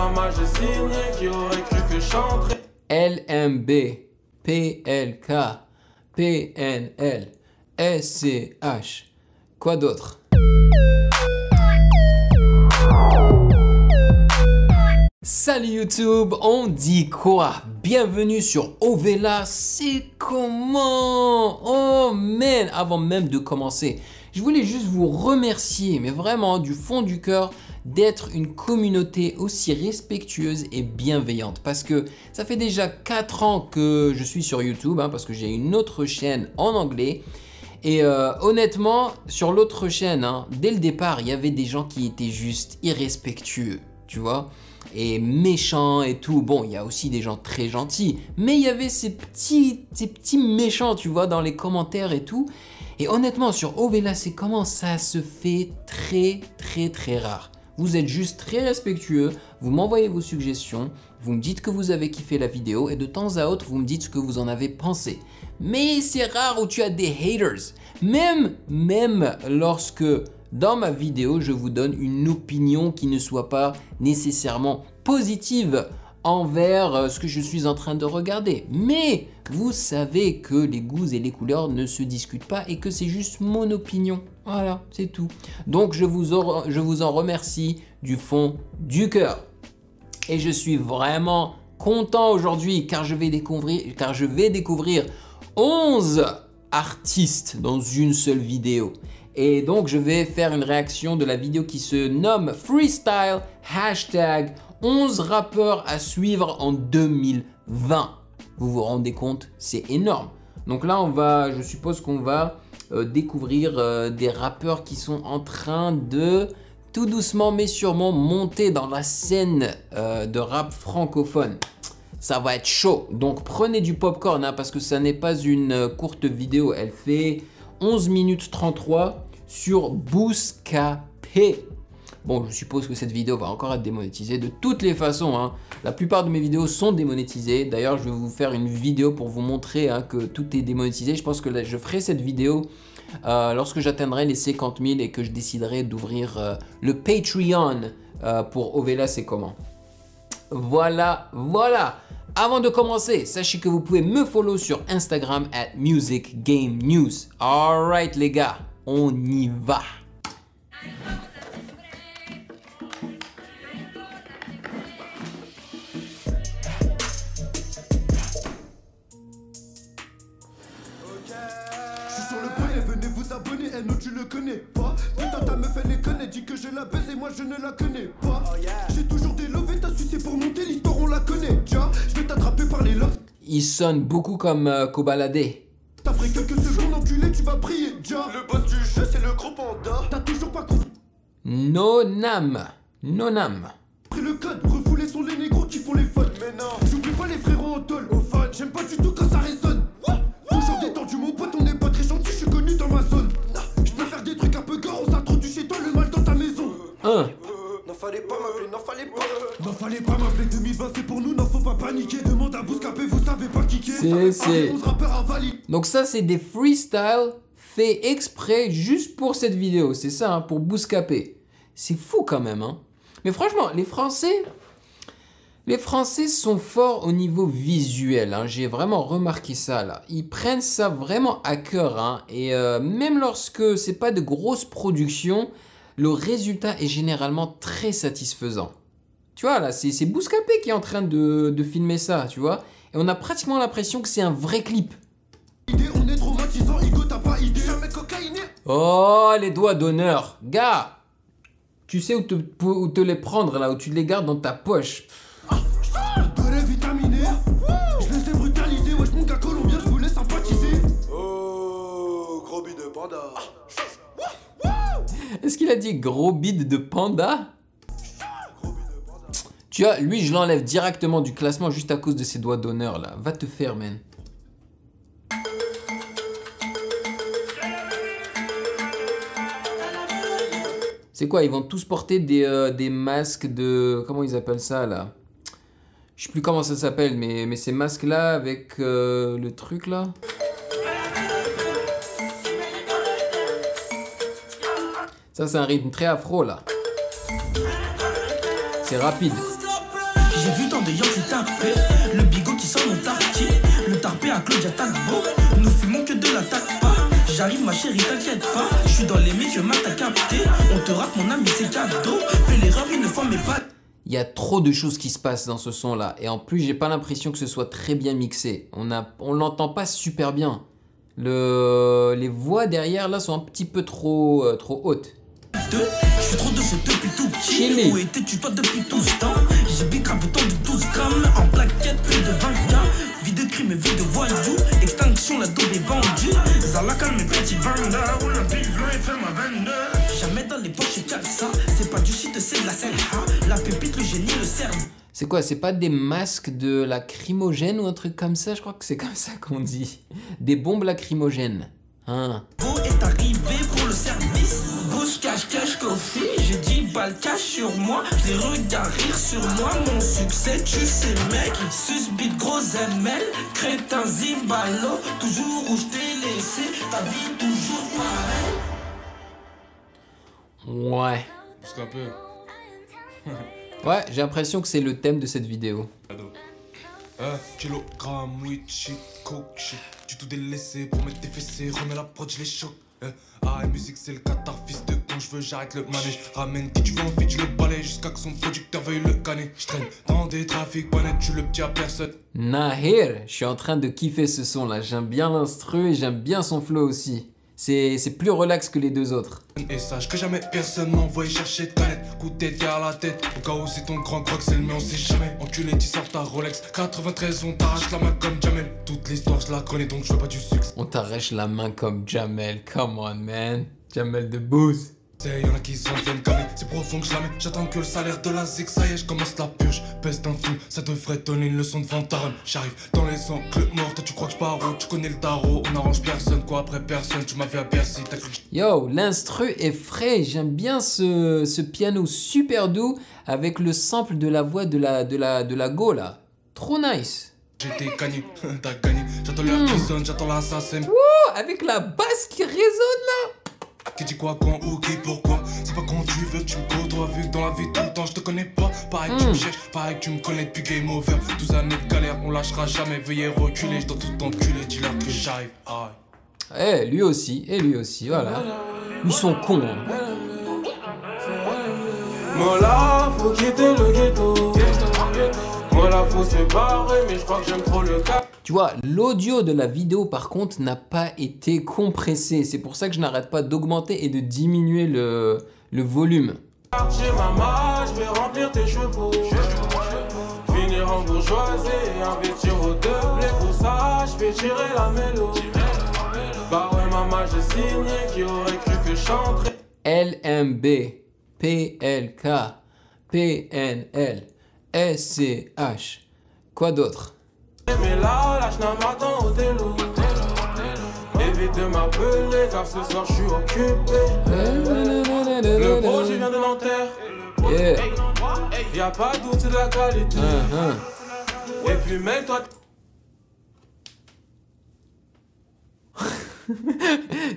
Mama, j'ai signé, qui aurait cru que je chanterais. LMB, PLK, PNL, SCH. Quoi d'autre? Salut YouTube, on dit quoi? Bienvenue sur Ovela, c'est comment? Oh man, avant même de commencer, je voulais juste vous remercier, mais vraiment du fond du cœur, d'être une communauté aussi respectueuse et bienveillante. Parce que ça fait déjà 4 ans que je suis sur YouTube, parce que j'ai une autre chaîne en anglais. Et honnêtement, sur l'autre chaîne, dès le départ, il y avait des gens qui étaient juste irrespectueux, tu vois, et méchants et tout. Bon, il y a aussi des gens très gentils, mais il y avait ces petits méchants, tu vois, dans les commentaires et tout. Et honnêtement, sur Ovela, c'est comment ça se fait très rare. Vous êtes juste très respectueux, vous m'envoyez vos suggestions, vous me dites que vous avez kiffé la vidéo et de temps à autre, vous me dites ce que vous en avez pensé. Mais c'est rare où tu as des haters. Même lorsque dans ma vidéo, je vous donne une opinion qui ne soit pas nécessairement positive envers ce que je suis en train de regarder. Mais vous savez que les goûts et les couleurs ne se discutent pas et que c'est juste mon opinion. Voilà, c'est tout. Donc je vous en remercie du fond du cœur. Et je suis vraiment content aujourd'hui car je vais découvrir 11 artistes dans une seule vidéo. Et donc je vais faire une réaction de la vidéo qui se nomme Freestyle hashtag 11 rappeurs à suivre en 2020. Vous vous rendez compte? C'est énorme. Donc là, je suppose qu'on va découvrir des rappeurs qui sont en train de tout doucement mais sûrement monter dans la scène de rap francophone. Ça va être chaud. Donc prenez du popcorn parce que ça n'est pas une courte vidéo. Elle fait 11 minutes 33 sur Bouscapé. Bon, je suppose que cette vidéo va encore être démonétisée de toutes les façons. La plupart de mes vidéos sont démonétisées. D'ailleurs, je vais vous faire une vidéo pour vous montrer que tout est démonétisé. Je pense que là, je ferai cette vidéo lorsque j'atteindrai les 50 000 et que je déciderai d'ouvrir le Patreon pour Ovela, c'est comment. Voilà. Avant de commencer, sachez que vous pouvez me follow sur Instagram @musicgamenews. Alright les gars, on y va. Tu le connais pas. Putain ta meuf elle les connaît. Dit que je la baise et moi je ne la connais pas. J'ai toujours des lovés, t'as sucé pour monter. L'histoire on la connaît déjà. Je vais t'attraper par les locks. Il sonne beaucoup comme Kobalade. T'as pris quelques secondes enculé, tu vas prier déjà. Le boss du jeu c'est le gros panda. T'as toujours pas compris. Nonam. Pris le code, refoulés sont les négros qui font les fautes. Mais non, j'oublie pas les frérots en tôle. Au fan, j'aime pas du tout quand ça résonne. Toujours détendu mon pote, on n'est pas très gentil, je suis connu dans ma zone. Des trucs un peu gore, on s'introduit chez toi, le mal dans ta maison. N'en fallait pas m'appeler, 2020 c'est pour nous, n'en faut pas paniquer. Demande à Bouscapé, vous savez pas kicker. C'est 11 rappeurs à valider. Donc ça c'est des freestyles faits exprès juste pour cette vidéo. C'est ça, pour Bouscapé. C'est fou quand même. Mais franchement, les Français sont forts au niveau visuel. J'ai vraiment remarqué ça là. Ils prennent ça vraiment à cœur. Et même lorsque c'est pas de grosses productions, le résultat est généralement très satisfaisant. Tu vois là, c'est Bouscapé qui est en train de filmer ça, tu vois. Et on a pratiquement l'impression que c'est un vrai clip. On est traumatisant, Igo, t'as pas idée. Jamais cocaïné. Oh, les doigts d'honneur. Gars, tu sais où te les prendre là, où tu les gardes dans ta poche. Je les ai brutalisés, wesh mon gars colombien, je voulais sympathiser. Oh, gros bide de panda. Est-ce qu'il a dit gros bide de panda? Tu vois, lui je l'enlève directement du classement juste à cause de ses doigts d'honneur là. Va te faire, man. C'est quoi, ils vont tous porter des masques de... Comment ils appellent ça là? Je sais plus comment ça s'appelle, mais ces masques-là avec le truc là. Ça, c'est un rythme très afro là. C'est rapide. J'ai vu tant de Yankees taper, le bigot qui sort mon tarki, le tarpé à Claudia Tagbo. Nous fumons que de la pas. J'arrive ma chérie, t'inquiète pas. Je suis dans les médias, t'as capté. On te rappe mon ami, c'est cadeau. Fais l'erreur une fois mais pas. Il y a trop de choses qui se passent dans ce son-là. Et en plus, j'ai pas l'impression que ce soit très bien mixé. On l'entend pas super bien. Les voix derrière, là, sont un petit peu trop hautes. Je suis trop de ce depuis tout petit. Où étais-tu toi depuis tout ce temps? J'ai grave autant de 12 grammes. En plaquette, plus de 20K. Vie de crime et vie de voyou. Extinction, la daube est vendue. Zala calme mes petits vendeurs. Roule un bivouac et fais ma 22. Jamais dans les poches, j'ai ça. C'est pas du shit, c'est de la selle. La pépite, le génie, le cerveau. C'est quoi? C'est pas des masques de lacrymogène ou un truc comme ça? Je crois que c'est comme ça qu'on dit. Des bombes lacrymogènes. Hein. Est arrivé pour le service. Gauche, cache, coffee. J'ai 10 balles cash sur moi. Les regards rire sur moi. Mon succès, tu sais, mec. Susbite, gros ML. Crétin, Zimbalo. Toujours où je t'ai laissé. Ta vie, toujours pareil. Ouais. Parce qu'un peu. Ouais, j'ai l'impression que c'est le thème de cette vidéo. Kilogramme, weed, shit, coke, shit. Tu tout délaissé pour mettre tes fessées. Remets la prod, je les choque. Musique, c'est le Qatar, fils de con, je veux, j'arrête le manège. Ramène qui tu veux, en fait, tu le balais jusqu'à que son producteur veuille le canner. Je traîne dans des trafics, pas net, tu le petit à personne. Nahir, je suis en train de kiffer ce son là. J'aime bien l'instru et j'aime bien son flow aussi. C'est plus relax que les deux autres. Et sache que jamais personne m'envoie chercher de canette. Coup de tête à la tête. Au cas où c'est ton grand croc, c'est le mien, on sait jamais. Enculé, tu sors ta Rolex. 93, on t'arrache la main comme Jamel. Toute l'histoire, je la connais donc je veux pas du succès. On t'arrache la main comme Jamel. Come on, man. Jamel de Booz. Y'en a qui sont viennent calmer, c'est profond que je la mets. J'attends que le salaire de la zig, ça y est, je commence la purge. Pèse d'un tout, ça devrait donner une leçon de ventarme. J'arrive dans les angles morts, toi tu crois que je pars, tu connais le tarot. On arrange personne, quoi après personne, tu m'as vu à Bercy, t'as cru que Yo, l'instru est frais, j'aime bien ce piano super doux avec le sample de la voix de la go là. Trop nice. j'étais gagné, t'as gagné. J'attends l'heure qui sonne, j'attends l'assassin. Oh, avec la basse qui résonne là. Qui dit quoi, quand, où, qui, pourquoi. C'est pas quand tu veux que tu me côtoies. Vu que dans la vie tout le temps je te connais pas. Pareil que tu me cherches, pareil que tu me connais depuis Game Over. 12 années de galère, on lâchera jamais. Veuillez reculer, je dois tout enculer. Dis-leur que j'arrive. Eh, lui aussi, et lui aussi, voilà. Ils sont cons. Hein. Mola, faut quitter le ghetto. Mola, faut se barrer, mais je crois que j'aime trop le cap. Tu vois, l'audio de la vidéo par contre n'a pas été compressé. C'est pour ça que je n'arrête pas d'augmenter et de diminuer le volume. Chez maman, je vais remplir tes chevaux. Finir en bourgeoisie et investir au double. Pour ça, je vais tirer la mélo. Bah ouais, maman, j'ai signé qui aurait cru que je chanterais. LMB, PLK, PNL, SCH. Quoi d'autre? Mais là, je m'attends au télo. Évite de m'appeler car ce soir je suis occupé. Le projet vient de Nanterre. Yeah. Y'a pas de doute, c'est de la qualité. Et puis mets-toi.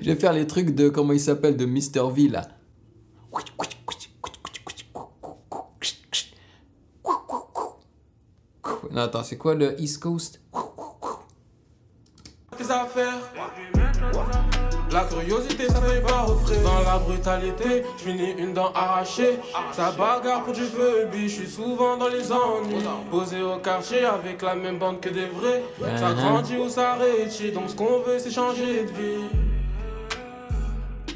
Je vais faire les trucs de, comment il s'appelle, de Mr. V là. Non, attends, c'est quoi le East Coast? Tes affaires. La curiosité, ça paye pas au frais. Dans la brutalité, je finis une dent arrachée. Ça bagarre pour du feu, je suis souvent dans les ennuis. Posé au quartier avec la même bande que des vrais. Ça grandit ou ça rétrécit, donc ce qu'on veut, c'est changer de vie.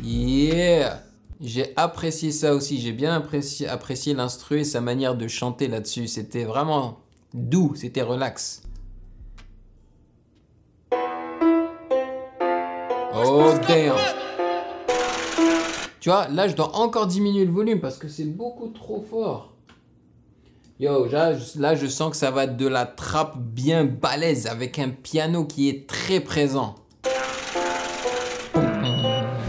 Yeah! J'ai apprécié ça aussi. J'ai bien apprécié l'instru et sa manière de chanter là-dessus. C'était vraiment doux, c'était relax. Oh damn! Tu vois, là je dois encore diminuer le volume parce que c'est beaucoup trop fort. Yo, là je sens que ça va être de la trappe bien balèze avec un piano qui est très présent.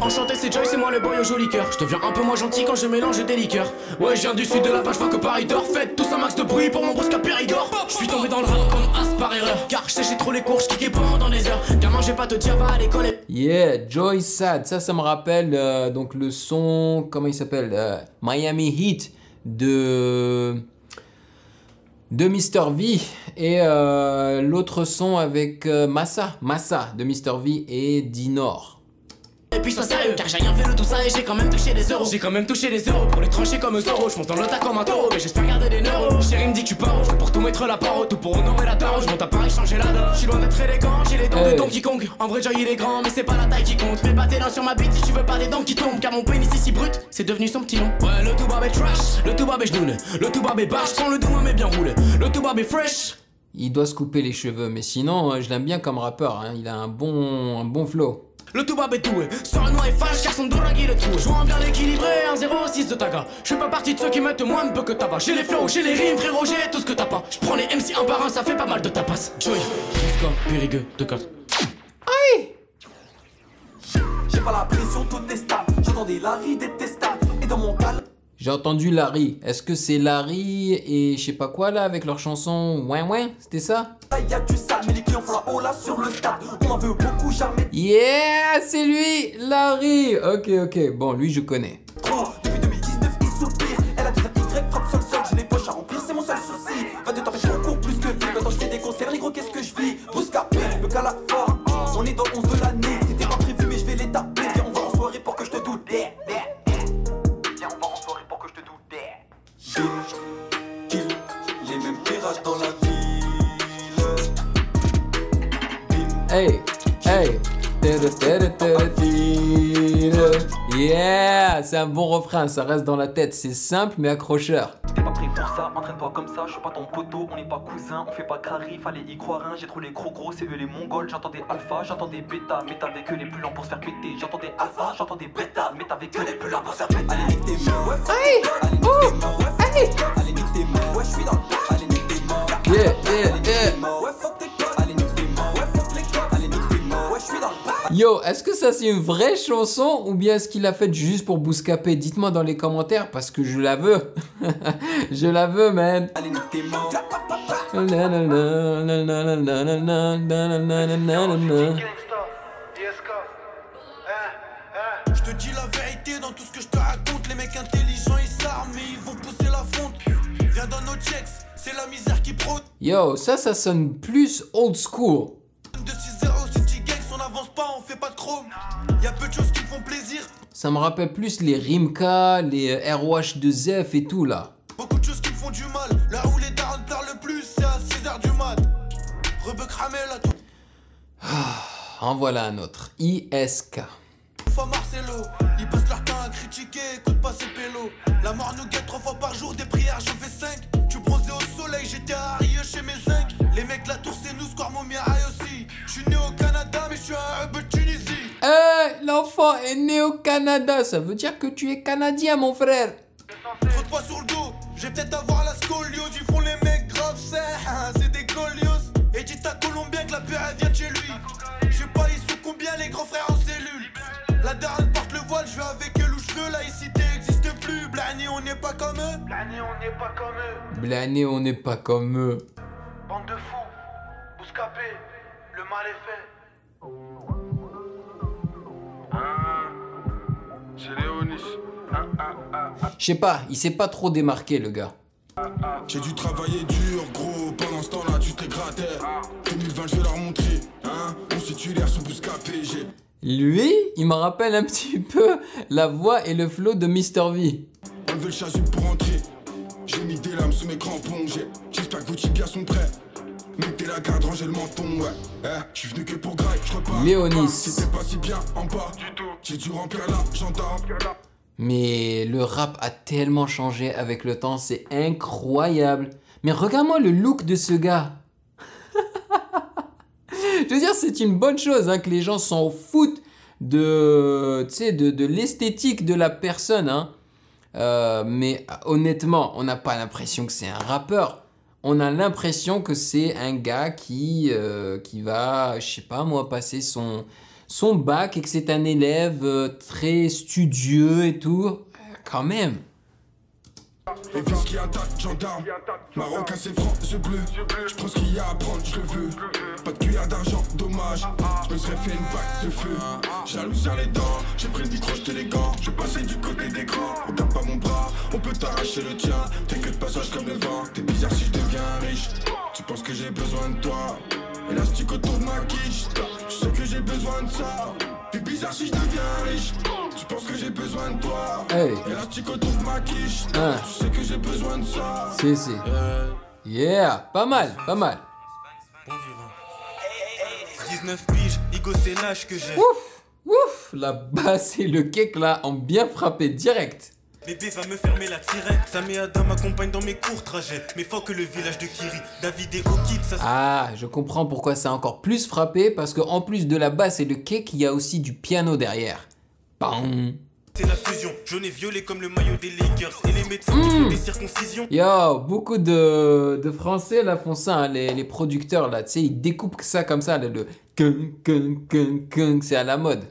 Enchanté, c'est Joy, c'est moi le boy au joli cœur. Je deviens un peu moins gentil quand je mélange des liqueurs. Ouais, je viens du sud de la page, je vois que Paris dort. Faites tous un max de bruit pour mon brusque à Périgord. Je suis tombé dans le rap comme as par erreur. Car je séchais trop les cours, je kickais pendant des heures. Gamin, je vais pas te dire, va à l'école. Yeah, Joy Sad, ça me rappelle donc le son, comment il s'appelle, Miami Heat de de Mr V et l'autre son avec Massa de Mr V et Dinor. Et puis sois sérieux, car j'ai rien fait de tout ça et j'ai quand même touché des euros. J'ai quand même touché des euros pour les trancher comme Zoro. Je monte dans l'ota comme un taureau, mais j'espère garder des neuros. Chérie me dit que tu pars, je vais pour tout mettre la paro, tout pour honorer la taro. Je monte à Paris changer la donne. Je suis loin d'être élégant, j'ai les dents de Donkey Kong. En vrai, Joy il est grand, mais c'est pas la taille qui compte. Mets pas tes dents sur ma bite si tu veux pas des dents qui tombent. Car mon pénis est si brut, c'est devenu son petit nom. Ouais, le tout barbe est trash, le tout barbe est jnoune, le tout barbe est barge, sans le doux mais bien roulé. Le tout barbe est fresh. Il doit se couper les cheveux, mais sinon, je l'aime bien comme rappeur, hein. Il a un bon flow. Le tout barbe est tout, sort noir et fâche car son doragui le tout. Jouant bien équilibré, 1-0-6 de taga. Je fais pas partie de ceux qui mettent moins de peu que tabac. J'ai les flows, j'ai les rimes, frérot, j'ai tout ce que t'as pas. Je prends les MC un par un, ça fait pas mal de tapas. Joy, Mosca, Périgueux, de 4. Aïe! J'ai pas la pression, tout est stable. J'entendais Larry détestable. Et dans mon cal. J'ai entendu Larry. Est-ce que c'est Larry et je sais pas quoi là avec leur chanson Ouin Ouin? C'était ça? Y a du sale, mais les clients font la hola sur le stade. On en veut beaucoup, jamais Yeah, c'est lui, Larry. Ok. Bon, lui je connais. trop. Depuis 2019, il soupire. Elle a des Y, frappe sol. J'ai les poches à remplir, c'est mon seul souci. 22 tempêtes, je cours plus que vie. Maintenant je fais des concerts, les gros, qu'est-ce que je vis? Bouscapé, le gala fort. On est dans 11 de l'année. C'était pas prévu, mais je vais les taper. Viens, on va en soirée pour que je te doute. Viens, on va en soirée pour que je te doute. Kill, les mêmes pirages dans la ville. Hey. Yeah, c'est un bon refrain, ça reste dans la tête. C'est simple mais accrocheur. T'es pas prêt pour ça, entraîne-toi comme ça, je suis pas ton poteau, on n'est pas cousins, on fait pas crari, fallait y croire, hein. J'ai trop les gros, c'est eux les mongols, j'entendais alpha, j'entendais bêta, mais t'avais que les plus lents pour se faire péter, j'entendais alpha, j'entendais bêta, mais t'avais que les plus lents pour se faire péter. Allez nique tes mains, ouais, allez nique tes mains, ouais, allez nique tes mains, ouais, je suis dans le allez nique tes mains, Yeah. ouais, fuck tes potes, allez nique tes mains, ouais, fuck les codes, allez nique tes mains, ouais, je suis dans le Yo, est-ce que ça c'est une vraie chanson ou bien est-ce qu'il l'a faite juste pour Bouscapé? Dites-moi dans les commentaires parce que je la veux. Je la veux, man. allez nique tes mains. Je te dis la vérité dans tout ce que je te raconte. Les mecs intelligents ils s'arment mais ils vont pousser la fonte. Viens dans nos checks, c'est la misère qui prône. Yo, ça sonne plus old school. De 6-0 City Gangs, on avance pas, on fait pas de chrome. Y'a peu de choses qui me font plaisir. Ça me rappelle plus les Rimka, les ROH de Zef et tout là. Beaucoup de choses qui me font du mal. Là où les darons parlent le plus, c'est à 6h du mat. Rebeu cramé là tout. En voilà un autre. ISK. Fois Marcelo, ils passent leur temps à critiquer, écoute pas ces pélos. La mort nous guette 3 fois par jour, des prières j'en fais 5. Tu bronzais au soleil, j'étais à Rieux chez mes 5. Les mecs la tour c'est nous, score mon miaille aussi. Je suis né au Canada mais je suis un hub de Tunisie. L'enfant est né au Canada, ça veut dire que tu es canadien mon frère. Trop de poids sur le dos, j'ai peut-être avoir la scoliose. Ils font les mecs graves, c'est des golios. Et dis à Colombien que la paix elle vient de chez lui. Je sais pas ils sont combien les grands frères en cellule. La daronne porte le voile, je vais avec elle où je veux. Laïcité existe plus, Blani on n'est pas comme eux. Blani on n'est pas comme eux. Blani on n'est pas comme eux. Bande de fous, Bouscapé, le mal est fait. C'est Léonis. Je sais pas, il s'est pas trop démarqué le gars. J'ai dû travailler dur, gros, pendant ce temps-là tu te grattais. 2020 je vais leur montrer, hein, on titulaire sous Bouscapé, j'ai... Lui, il me rappelle un petit peu la voix et le flow de Mr V. Enlever le chasuble pour entrer, j'ai mis des lames sous mes crampons, j'espère que vos tibias sont prêts. Mettez la garde, rangez le menton, ouais. Je suis venu que pour graille, je repars. Léonis. C'était pas si bien en bas, du tout. J'ai dû remplir l'agenda. Mais le rap a tellement changé avec le temps, c'est incroyable. Mais regarde-moi le look de ce gars. Je veux dire, c'est une bonne chose hein, que les gens s'en foutent de l'esthétique de la personne. Hein. Mais honnêtement, on n'a pas l'impression que c'est un rappeur. On a l'impression que c'est un gars qui va, je sais pas moi, passer son bac et que c'est un élève très studieux et tout. Quand même. Les vis qui attaquent, gendarme. Marocain c'est franc, je bleu. Je prends ce qu'il y a à prendre, je le veux. Pas de cuillère d'argent, dommage. Je me serais fait une bague de feu. Jaloux sur les dents, j'ai pris le micro, j'étais les gants. Je passais du côté des grands. Regarde pas mon bras, on peut t'arracher le tien. T'inquiète pas, sage comme le vent. T'es bizarre si je deviens riche. que j'ai besoin de toi. Élastique autour de ma quiche. Je sais que j'ai besoin de ça. C'est bizarre si je deviens riche. Tu penses que j'ai besoin de toi. Hey. Élastique autour de ma quiche. Ah. Tu sais que j'ai besoin de ça. Si. Yeah, pas mal, pas mal. Bon vivant. 19 piges, Igo c'est l'âge que j'ai. Ouf, la basse et le cake là ont bien frappé direct. Bébé va me fermer la tirette. Sam et Adam m'accompagnent dans mes courts trajets. Mais faut que le village de Kiri, David et Okid, ça. Ah, je comprends pourquoi ça a encore plus frappé, parce qu'en plus de la basse et le cake, il y a aussi du piano derrière. Bam. C'est la fusion, jaune et violet comme le maillot des Lakers. Et les médecins qui font des circoncisions. Yo, beaucoup de Français là font ça, hein, les producteurs là, tu sais, ils découpent ça comme ça, là, le kung, c'est à la mode.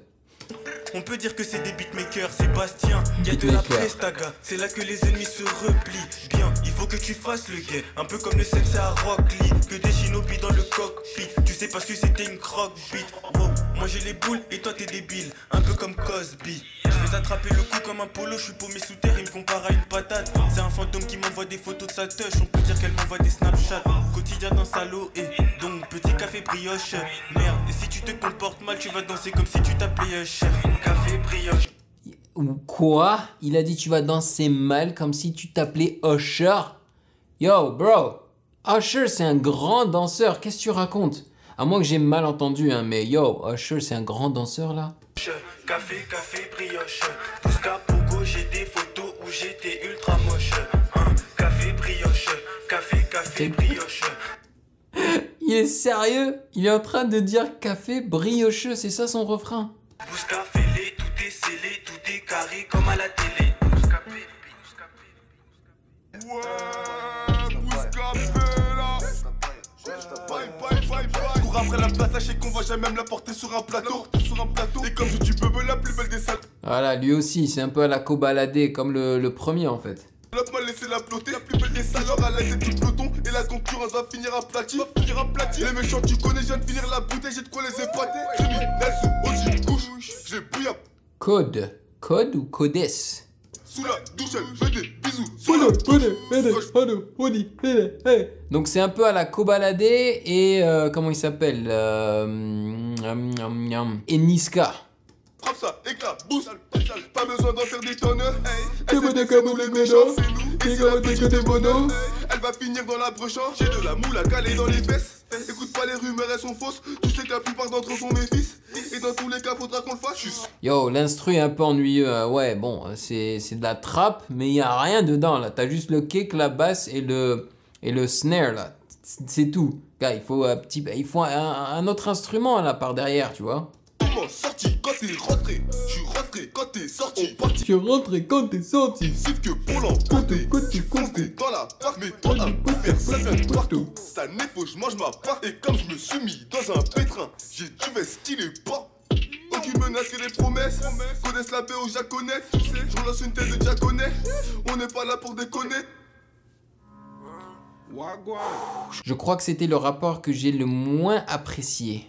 On peut dire que c'est des beatmakers, Sébastien. Y a de la prestaga, c'est là que les ennemis se replient. Bien, il faut que tu fasses le gay, un peu comme le sensei à Rock Lee. Que des shinobi dans le cockpit, tu sais parce que c'était une croque beat. Wow, moi j'ai les boules et toi t'es débile, un peu comme Cosby. Je vais t'attraper le cou comme un polo, je suis paumé sous terre, il me compare à une patate. C'est un fantôme qui m'envoie des photos de sa touche, on peut dire qu'elle m'envoie des Snapchat. Quotidien dans salaud et donc petit café brioche. Merde, et si tu te comportes mal, tu vas danser comme si tu t'appelais cher. Café brioche. Ou quoi? Il a dit tu vas danser mal comme si tu t'appelais Usher? Yo, bro, Usher c'est un grand danseur, qu'est-ce que tu racontes? À moins que j'ai mal entendu, hein, mais yo, Usher c'est un grand danseur là? Café brioche. Jusqu'à Pogo, j'ai des photos où j'étais ultra moche. Café brioche. Il est sérieux? Il est en train de dire café briocheux, c'est ça son refrain? Bousca fêlé, tout est scellé, tout est carré comme à la télé. Cours après la place, sachez qu'on va jamais même la porter sur un plateau. Et comme je dis bebe, la plus belle des salles. Voilà, lui aussi, c'est un peu à la cobaladé, comme le premier en fait. L'autre m'a laissé la ploter, la plus belle des salles, à la tête du peloton. Et la concurrence va finir aplatie. Les méchants, tu connais, je viens de finir la bouteille, j'ai de quoi les épater. Criminel sous Oji, couche, j'ai pris à Code ou codes? sous la douche, elle fait des bisous. Donc c'est un peu à la cobaladé et comment il s'appelle Eniska. Frappe ça, éclat, boost, pas besoin d'en faire des tonnes. Elle fait des comme les méchants, c'est nous. Et c'est la petite des bonos. Elle va finir dans la brochant. J'ai de la moule à caler dans les fesses. Écoute pas les rumeurs, elles sont fausses. Tu sais que la plupart d'entre eux sont mes fils. Et dans tous les cas, faudra qu'on le fasse. Yo, l'instru est un peu ennuyeux. Ouais, bon, c'est de la trappe, mais il y a rien dedans là. T'as juste le kick, la basse et le snare là. C'est tout. Gars, il faut un autre instrument là par derrière, tu vois. Sorti quand t'es rentré, je suis rentré quand t'es sorti. Je suis rentré quand t'es sorti. C'est que pour l'emporter, tu fonces dans la part, mais toi un coup faire ça vient de partout. Ça n'est faux, je mange ma part. Et comme je me suis mis dans un pétrin, j'ai du veste qui n'est pas. Aucune menace que les promesses. Connaissent la paix au japonais. Je relance une tête de japonais. On n'est pas là pour déconner. Je crois que c'était le rapport que j'ai le moins apprécié.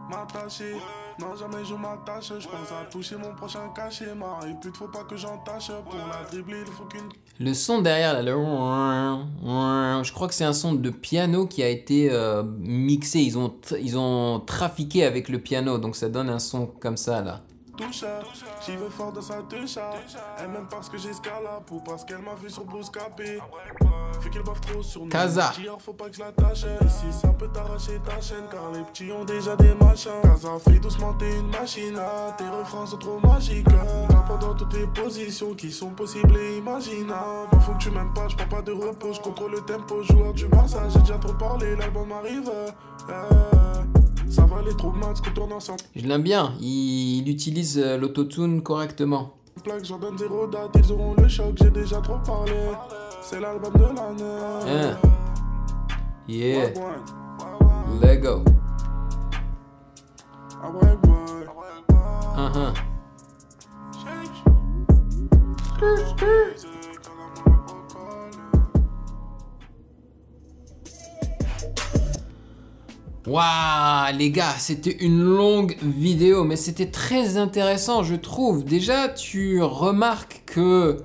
M'attacher, non jamais je m'attache. Je pense à toucher mon prochain cachet. Et puis faut pas que j'entache. Pour la dribbler, il faut qu'une. Le son derrière là, je crois que c'est un son de piano qui a été mixé. Ils ont trafiqué avec le piano, donc ça donne un son comme ça là. Touche, j'y vais fort dans sa touche. Elle m'aime parce que j'escalade ou parce qu'elle m'a vu sur Bouscapé. Fait qu'elle baffe trop sur nous. Kaza. Faut pas que je l'attache. Ici ça peut t'arracher ta chaîne car les petits ont déjà des machins. Kaza, fais doucement, t'es une machine. Tes refrains sont trop magiques. T'as dans toutes les positions qui sont possibles et imaginables. Faut que tu m'aimes pas, je prends pas de repos. Je contrôle le tempo, joueur du massage. J'ai déjà trop parlé, l'album arrive. Ça va les trop max qu'on tourne ensemble. Je l'aime bien, il utilise l'autotune correctement. Plaque, j'en donne 0 date, ils auront le choc, j'ai déjà trop parlé. C'est l'album de l'année. Yeah. Lego. Waouh, les gars, c'était une longue vidéo, mais c'était très intéressant, je trouve. Déjà, tu remarques que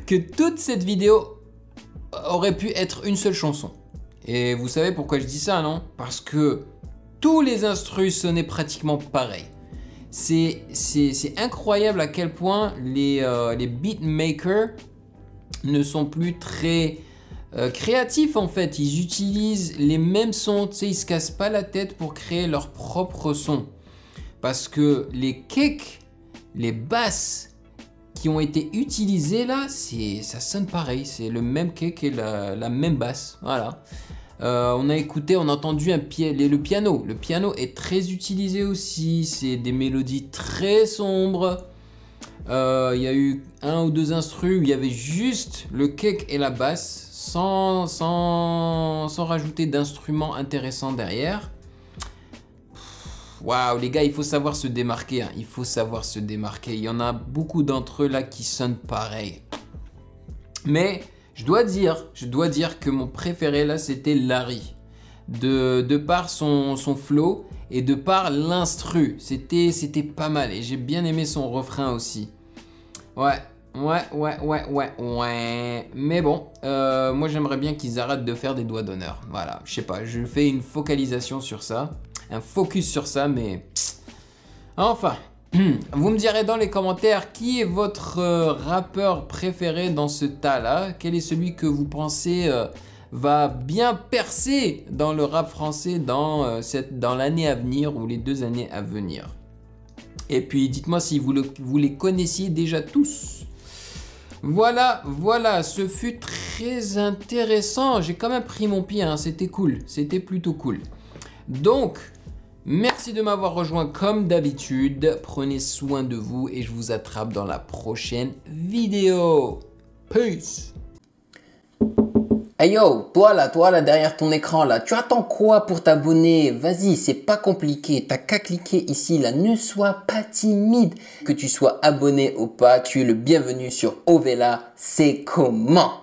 que toute cette vidéo aurait pu être une seule chanson. Et vous savez pourquoi je dis ça, non? Parce que tous les instrus sonnaient pratiquement pareil. C'est incroyable à quel point les beatmakers ne sont plus très créatifs en fait. Ils utilisent les mêmes sons, tu sais, ils se cassent pas la tête pour créer leur propre son. Parce que les kicks, les basses qui ont été utilisées là, ça sonne pareil. C'est le même kick et la même basse. Voilà. On a écouté, on a entendu le piano. Le piano est très utilisé aussi. C'est des mélodies très sombres. Il y a eu 1 ou 2 instrus où il y avait juste le kick et la basse sans rajouter d'instruments intéressants derrière. Waouh, les gars, il faut savoir se démarquer. Hein. Il faut savoir se démarquer. Il y en a beaucoup d'entre eux là qui sonnent pareil. Mais je dois dire que mon préféré là, c'était Larry. De par son flow et de par l'instru. C'était pas mal et j'ai bien aimé son refrain aussi. Ouais. Mais bon, moi j'aimerais bien qu'ils arrêtent de faire des doigts d'honneur. Voilà, je sais pas, je fais une focalisation sur ça. Un focus sur ça, mais... Enfin, vous me direz dans les commentaires qui est votre rappeur préféré dans ce tas-là. Quel est celui que vous pensez va bien percer dans le rap français dans l'année à venir ou les 2 années à venir. Et puis dites-moi si vous les connaissiez déjà tous. Voilà, ce fut très intéressant. J'ai quand même pris mon pied, hein. C'était cool, c'était plutôt cool. Donc, merci de m'avoir rejoint comme d'habitude. Prenez soin de vous et je vous attrape dans la prochaine vidéo. Peace. Hey yo, toi là derrière ton écran là, tu attends quoi pour t'abonner? Vas-y, c'est pas compliqué, t'as qu'à cliquer ici là, ne sois pas timide. Que tu sois abonné ou pas, tu es le bienvenu sur Ovela, c'est comment?